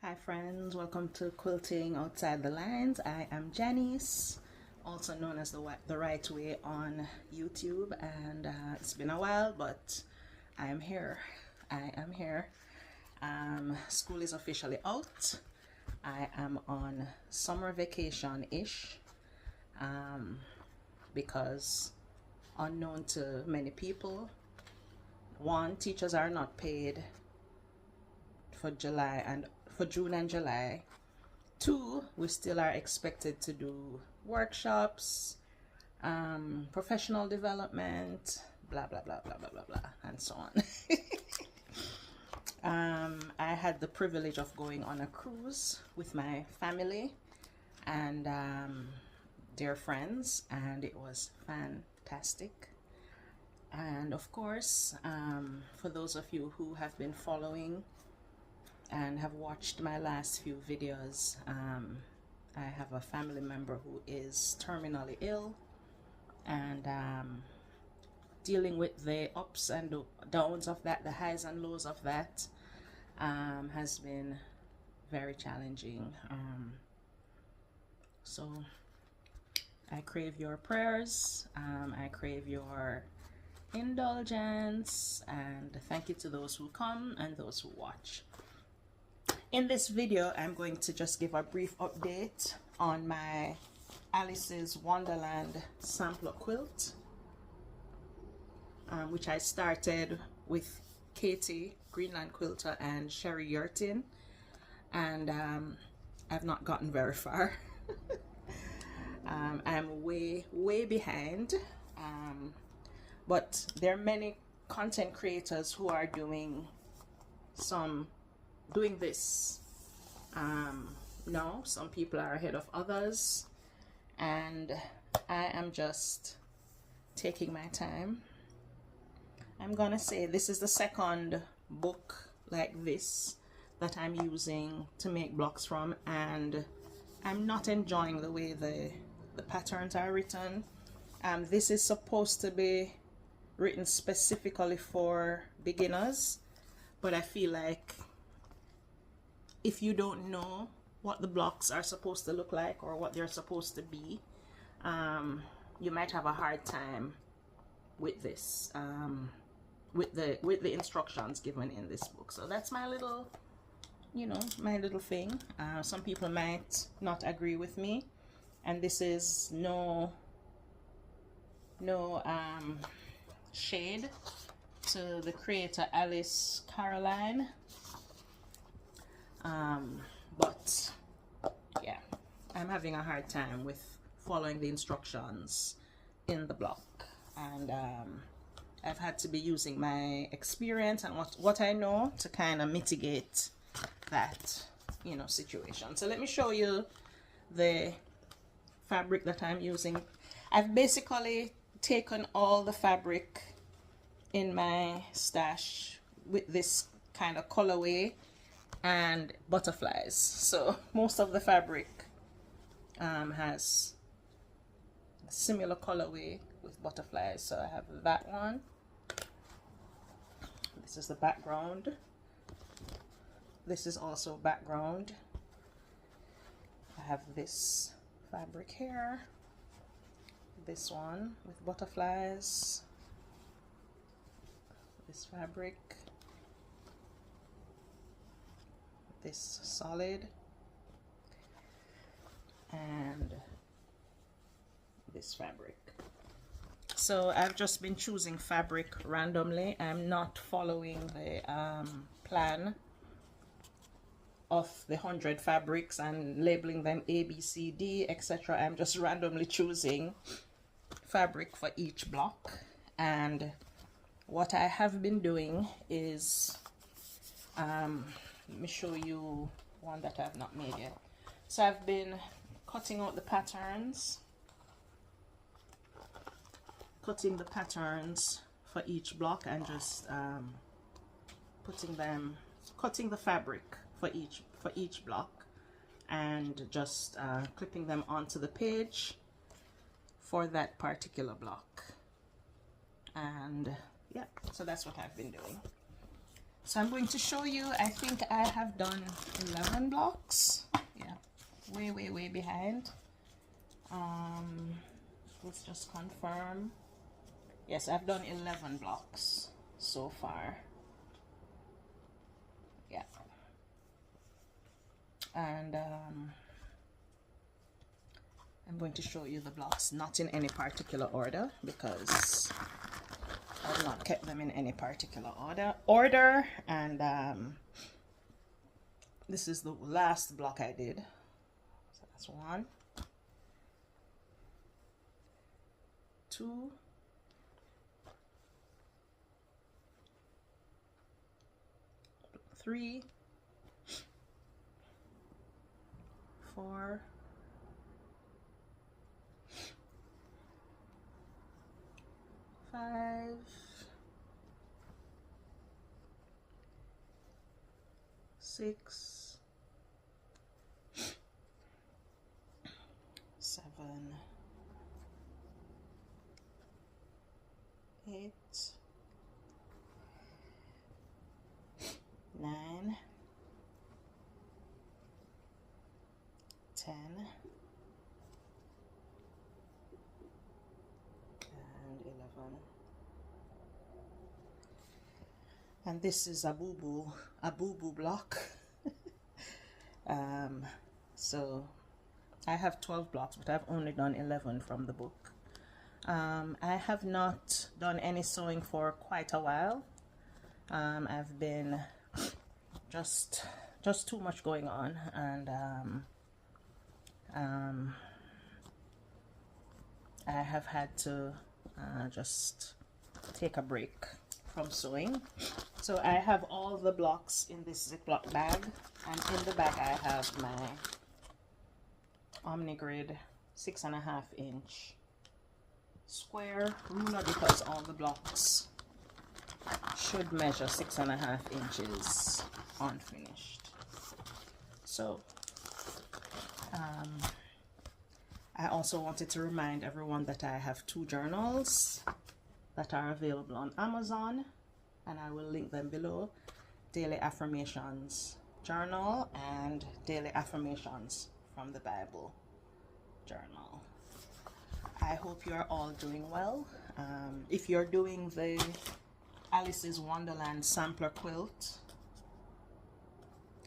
Hi friends, welcome to Quilting Outside the Lines. I am Janice, also known as the Right Way on YouTube, and it's been a while, but I am here. I am here. School is officially out. I am on summer vacation-ish because unknown to many people, one, teachers are not paid for June and July. Two, we still are expected to do workshops, professional development, blah blah blah blah blah blah blah, and so on. I had the privilege of going on a cruise with my family and dear friends, and it was fantastic. And of course, for those of you who have been following and have watched my last few videos, I have a family member who is terminally ill, and dealing with the ups and downs of that, the highs and lows of that, has been very challenging. So I crave your prayers, I crave your indulgence, and thank you to those who come and those who watch. In this video, I'm going to just give a brief update on my Alice's Wonderland sampler quilt, which I started with Katy, Greenland Quilter, and Sherry Yurtin, and I've not gotten very far. I'm way behind, but there are many content creators who are doing this now. Some people are ahead of others, and I am just taking my time. I'm gonna say this is the second book like this that I'm using to make blocks from, and I'm not enjoying the way the patterns are written. This is supposed to be written specifically for beginners, but I feel like if you don't know what the blocks are supposed to look like or what they're supposed to be, you might have a hard time with this, with the instructions given in this book. So that's my little, my little thing. Some people might not agree with me, and this is no shade to the creator Alice Caroline. But yeah, I'm having a hard time with following the instructions in the block, and I've had to be using my experience and what I know to kind of mitigate that situation. So let me show you the fabric that I'm using. I've basically taken all the fabric in my stash with this kind of colorway and butterflies. So most of the fabric has a similar colorway with butterflies. So I have that one. This is the background. This is also background. I have this fabric here. This one with butterflies. This fabric. This solid, and this fabric. So I've just been choosing fabric randomly. I'm not following the plan of the 100 fabrics and labeling them A, B, C, D, etc. I'm just randomly choosing fabric for each block, and what I have been doing is let me show you one that I've not made yet. So I've been cutting out the patterns, cutting the patterns for each block, and just cutting the fabric for each block, and just clipping them onto the page for that particular block. And yeah, so that's what I've been doing. So I'm going to show you, I think I have done 11 blocks. Yeah, way behind. Let's just confirm. Yes, I've done 11 blocks so far. Yeah. And I'm going to show you the blocks, not in any particular order, because I've not kept them in any particular order. And this is the last block I did. So that's 1, 2, 3, 4, 5, 6, 7, 8, 9, 10, and 11. And this is a boo-boo block. So I have 12 blocks, but I've only done 11 from the book. I have not done any sewing for quite a while. I've been just too much going on, and I have had to just take a break from sewing. So I have all the blocks in this Ziploc bag, and in the bag I have my Omnigrid 6.5 inch square ruler, because all the blocks should measure 6.5 inches unfinished. So I also wanted to remind everyone that I have 2 journals that are available on Amazon, and I will link them below. Daily Affirmations Journal and Daily Affirmations from the Bible Journal. I hope you are all doing well. If you're doing the Alice's Wonderland sampler quilt,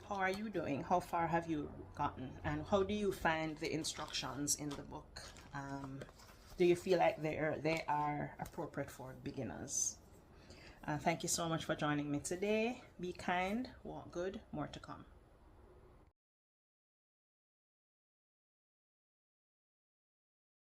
how are you doing? How far have you gotten? And how do you find the instructions in the book? Do you feel like they are appropriate for beginners? Thank you so much for joining me today. Be kind, walk good, more to come.